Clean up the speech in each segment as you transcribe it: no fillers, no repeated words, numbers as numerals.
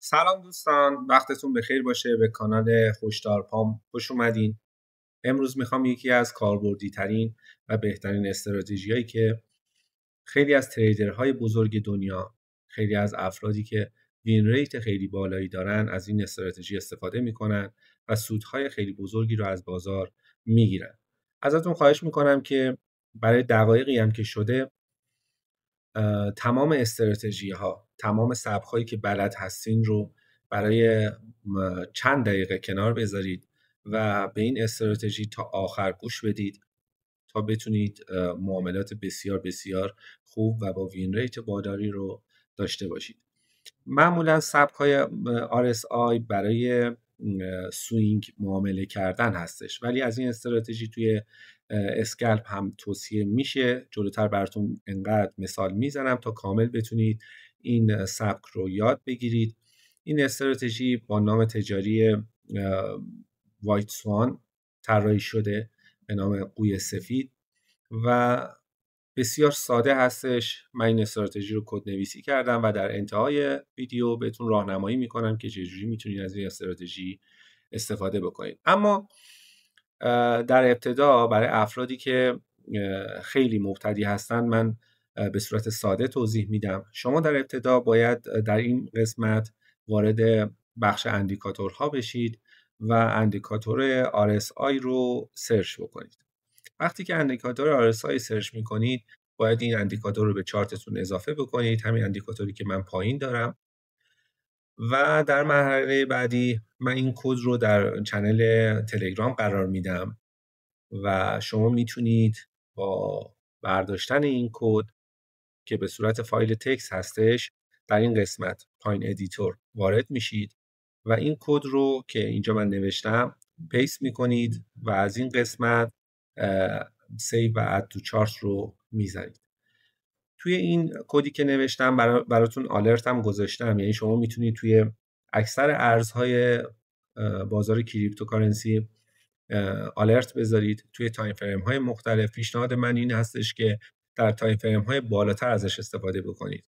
سلام دوستان، وقتتون بخیر باشه. به کانال هشدار پام خوش اومدین. امروز میخوام یکی از کاربردی ترین و بهترین استراتژیایی که خیلی از تریدرهای بزرگ دنیا، خیلی از افرادی که وین ریت خیلی بالایی دارن از این استراتژی استفاده میکنن و سودهای خیلی بزرگی رو از بازار میگیرن. ازتون خواهش میکنم که برای دقایقی هم که شده تمام استراتژی ها، تمام سبک هایی که بلد هستین رو برای چند دقیقه کنار بذارید و به این استراتژی تا آخر گوش بدید تا بتونید معاملات بسیار بسیار خوب و با وین ریت بالایی رو داشته باشید. معمولا سبک های RSI برای سوینگ معامله کردن هستش، ولی از این استراتژی توی اسکلپ هم توصیه میشه. جلوتر براتون انقدر مثال میزنم تا کامل بتونید این سبک رو یاد بگیرید. این استراتژی با نام تجاری وایت سوان طراحی شده، به نام قوی سفید، و بسیار ساده هستش. من این استراتژی رو کد نویسی کردم و در انتهای ویدیو بهتون راهنمایی میکنم که چجوری میتونید از این استراتژی استفاده بکنید. اما در ابتدا برای افرادی که خیلی مبتدی هستن من به صورت ساده توضیح میدم. شما در ابتدا باید در این قسمت وارد بخش اندیکاتورها بشید و اندیکاتور RSI رو سرچ بکنید. وقتی که اندیکاتور RSI سرچ میکنید باید این اندیکاتور رو به چارتتون اضافه بکنید، همین اندیکاتوری که من پایین دارم، و در مرحله بعدی من این کد رو در چنل تلگرام قرار میدم و شما میتونید با برداشتن این کد که به صورت فایل تکست هستش در این قسمت پایین ادیتور وارد میشید و این کد رو که اینجا من نوشتم پیست میکنید و از این قسمت سیو و اد تو چارت رو میزنید. توی این کدی که نوشتم براتون آلرت هم گذاشتم، یعنی شما میتونید توی اکثر ارزهای بازار کریپتوکارنسی آلرت بذارید توی تایم فریم های مختلف. پیشنهاد من این هستش که در تایم فریم های بالاتر ازش استفاده بکنید،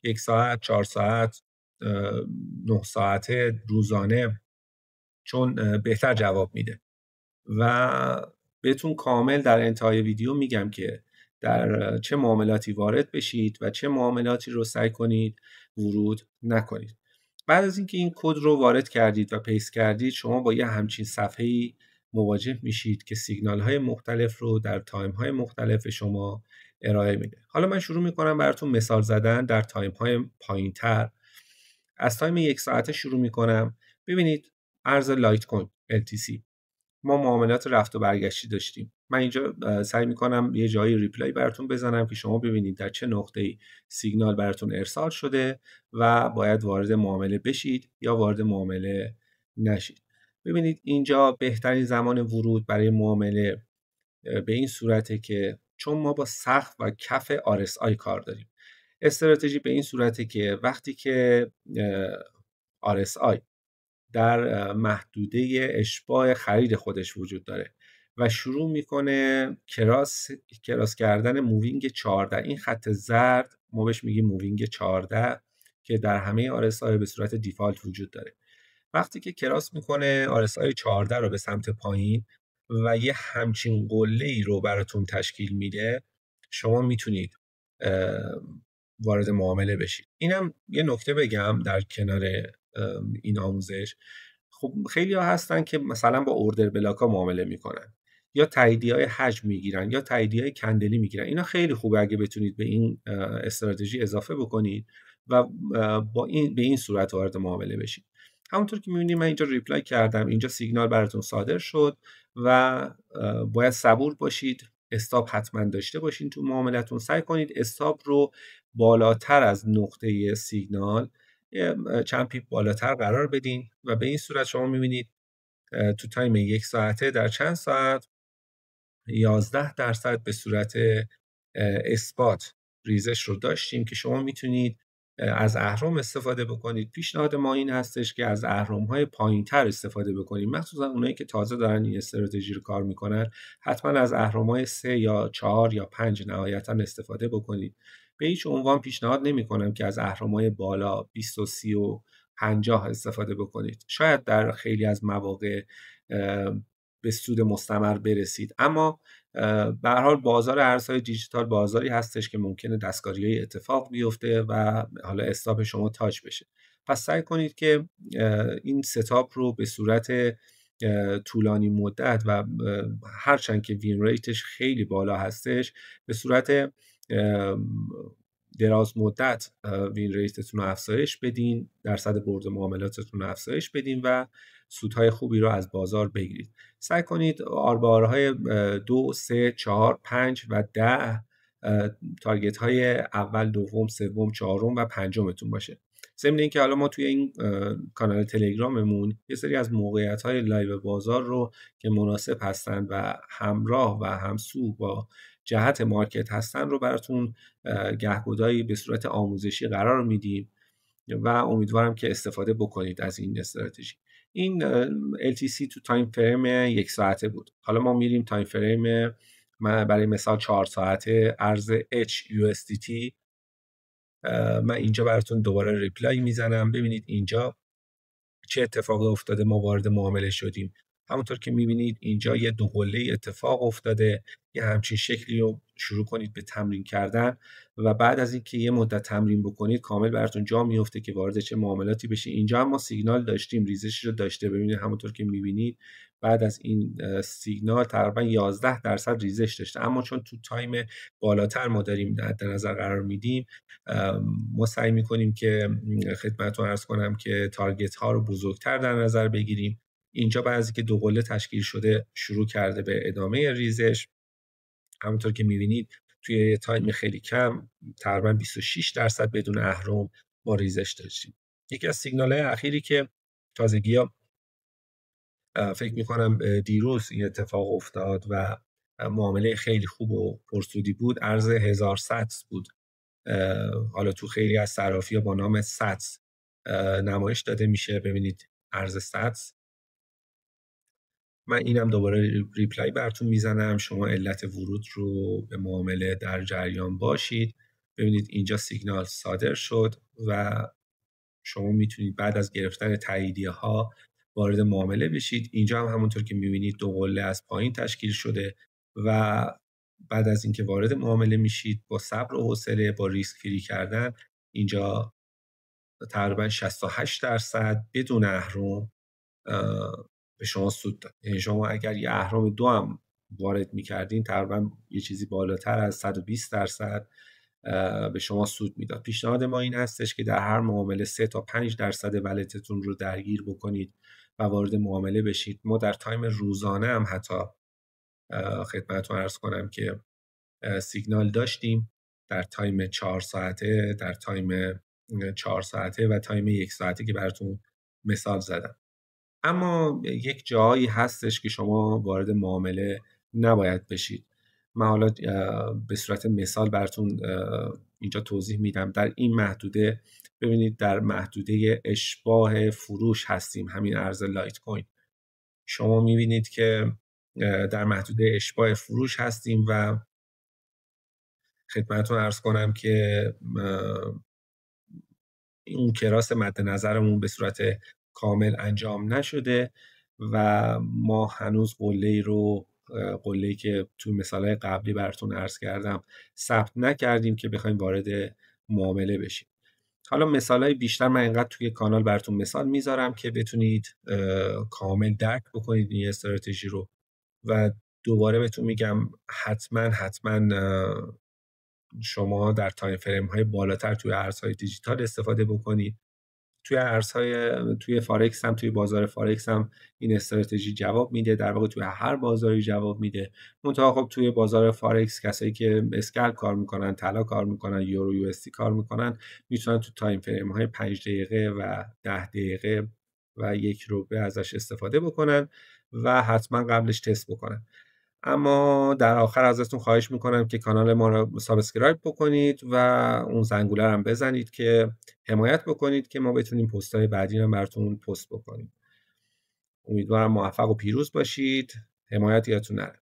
1 ساعت، 4 ساعت، 9 ساعته، روزانه، چون بهتر جواب میده. و بهتون کامل در انتهای ویدیو میگم که در چه معاملاتی وارد بشید و چه معاملاتی رو سعی کنید ورود نکنید. بعد از اینکه این کد رو وارد کردید و پیست کردید، شما با یه همچین صفحه‌ای مواجه میشید که سیگنال های مختلف رو در تایم های مختلف شما ارائه میده. حالا من شروع میکنم براتون مثال زدن در تایم های پایین تر. از تایم 1 ساعته شروع میکنم. ببینید ارز لایت کوین LTC ما معاملات رفت و برگشتی داشتیم. من اینجا سعی میکنم یه جایی ریپلای براتون بزنم که شما ببینید در چه نقطه‌ای سیگنال براتون ارسال شده و باید وارد معامله بشید یا وارد معامله نشید. ببینید اینجا بهترین زمان ورود برای معامله به این صورته که چون ما با سقف و کف RSI کار داریم، استراتژی به این صورته که وقتی که RSI در محدوده اشباع خرید خودش وجود داره و شروع میکنه کراس کردن مووینگ 14، این خط زرد ما بهش میگیم مووینگ 14 که در همه RSI به صورت دیفالت وجود داره. وقتی که کراس میکنه RSI 14 رو به سمت پایین و یه همچین قله‌ای رو براتون تشکیل میده، شما میتونید وارد معامله بشید. اینم یه نکته بگم در کنار این آموزش. خب خیلی ها هستن که مثلا با اوردر بلاک ها معامله میکنن یا تاییدیه های حجم میگیرن یا تاییدیه های کندلی میگیرن. اینا خیلی خوبه اگه بتونید به این استراتژی اضافه بکنید و به این صورت وارد معامله بشید. همونطور که میبینید من اینجا ریپلای کردم، اینجا سیگنال براتون صادر شد و باید صبور باشید. استاپ حتما داشته باشین تو معاملتون. سعی کنید استاپ رو بالاتر از نقطه سیگنال چند پیپ بالاتر قرار بدین و به این صورت شما میبینید تو تایم 1 ساعته در چند ساعت 11% به صورت اثبات ریزش رو داشتیم که شما میتونید از اهرم استفاده بکنید. پیشنهاد ما این هستش که از اهرم‌های پایین‌تر استفاده بکنید، مخصوصا اونایی که تازه دارن این استراتژی رو کار میکنن. حتما از اهرم‌های 3 یا 4 یا 5 نهایتاً استفاده بکنید. به هیچ عنوان پیشنهاد نمی‌کنم که از اهرم‌های بالا 20 و 30 و 50 استفاده بکنید. شاید در خیلی از مواقع به سود مستمر برسید، اما به هر حال بازار ارزهای دیجیتال بازاری هستش که ممکنه دستکاری‌های اتفاق بیفته و حالا استاپ شما تاچ بشه. پس سعی کنید که این ستاپ رو به صورت طولانی مدت و هرچند که وین ریتش خیلی بالا هستش به صورت دراز مدت وین ریتتون رو افزایش بدین، درصد برد معاملاتتون رو افزایش بدین و سودهای خوبی رو از بازار بگیرید. سعی کنید آربارهای 2 3 4 5 و 10 تارگت های اول، دوم، سوم، چهارم و پنجمتون باشه. ضمن اینکه حالا ما توی این کانال تلگراممون یه سری از موقعیت‌های لایو بازار رو که مناسب هستن و همراه و همسو با جهت مارکت هستن رو براتون گهگداری به صورت آموزشی قرار میدیم و امیدوارم که استفاده بکنید از این استراتژی. این LTC تو تایم فریم 1 ساعته بود. حالا ما میریم تایم فریم برای مثال 4 ساعته ارز HUSDT. من اینجا براتون دوباره ریپلای میزنم. ببینید اینجا چه اتفاقی افتاده، ما وارد معامله شدیم. همونطور که میبینید اینجا یه دو قله اتفاق افتاده، یه همچین شکلی رو شروع کنید به تمرین کردن و بعد از اینکه یه مدت تمرین بکنید کامل براتون جا میفته که وارد چه معاملاتی بشید. اینجا هم ما سیگنال داشتیم، ریزشی رو داشته. ببینید همونطور که میبینید بعد از این سیگنال تقریبا 11% ریزش داشته، اما چون تو تایم بالاتر ما داریم در نظر قرار میدیم، ما سعی میکنیم که خدمتتون عرض کنم که تارگت ها رو بزرگتر در نظر بگیریم. اینجا بعضی که دو قله تشکیل شده شروع کرده به ادامه ریزش. همونطور که میبینید توی تایم خیلی کم تقریبا 26% بدون اهرم ما ریزش داشتیم. یکی از سیگنال های اخیری که تازگی ها فکر میکنم دیروز این اتفاق افتاد و معامله خیلی خوب و پرسودی بود، ارز 1000 ساتس بود. حالا تو خیلی از صرافی‌ها با نام ساتس نمایش داده میشه. ببینید ارز ساتس. من اینم دوباره ریپلای براتون میزنم، شما علت ورود رو به معامله در جریان باشید. ببینید اینجا سیگنال صادر شد و شما میتونید بعد از گرفتن تاییدیه ها وارد معامله بشید. اینجا هم همونطور که میبینید دو قله از پایین تشکیل شده و بعد از اینکه وارد معامله میشید با صبر و حوصله، با ریسک فری کردن، اینجا تقریبا 68% بدون اهرم به شما سود داد. یعنی شما اگر یه اهرم 2 هم وارد میکردین تقریبا یه چیزی بالاتر از 120% به شما سود میداد. پیشنهاد ما این هستش که در هر معامله 3 تا 5% ولتتون رو درگیر بکنید و وارد معامله بشید. ما در تایم روزانه هم حتی خدمتتون عرض کنم که سیگنال داشتیم در تایم 4 ساعته، در تایم 4 ساعته و تایم 1 ساعته که براتون مثال زدم. اما یک جایی هستش که شما وارد معامله نباید بشید. من حالا به صورت مثال براتون اینجا توضیح میدم. در این محدوده ببینید در محدوده اشباع فروش هستیم، همین ارز لایت کوین. شما میبینید که در محدوده اشباع فروش هستیم و خدمتتون عرض کنم که اون کراس مد نظرمون به صورت کامل انجام نشده و ما هنوز قله‌ای که تو مثالهای قبلی براتون عرض کردم ثبت نکردیم که بخوایم وارد معامله بشیم. حالا مثالهای بیشتر من اینقدر توی کانال براتون مثال میذارم که بتونید کامل درک بکنید این استراتژی رو و دوباره بهتون میگم حتما شما در تایم فریم های بالاتر توی ارزهای دیجیتال استفاده بکنید. توی فارکس هم، توی بازار فارکس هم این استراتژی جواب میده، در واقع توی هر بازاری جواب میده. منتها خب توی بازار فارکس کسایی که اسکلپ کار میکنن، طلا کار میکنن، یورو یو اس دی کار میکنن، میتونن تو تایم فریم های 5 دقیقه و 10 دقیقه و 1 ربع ازش استفاده بکنن و حتما قبلش تست بکنن. اما در آخر ازتون خواهش میکنم که کانال ما رو سابسکرایب بکنید و اون زنگوله رو هم بزنید که حمایت بکنید که ما بتونیم پست‌های بعدی رو براتون پست بکنیم. امیدوارم موفق و پیروز باشید. حمایت یادتون نره.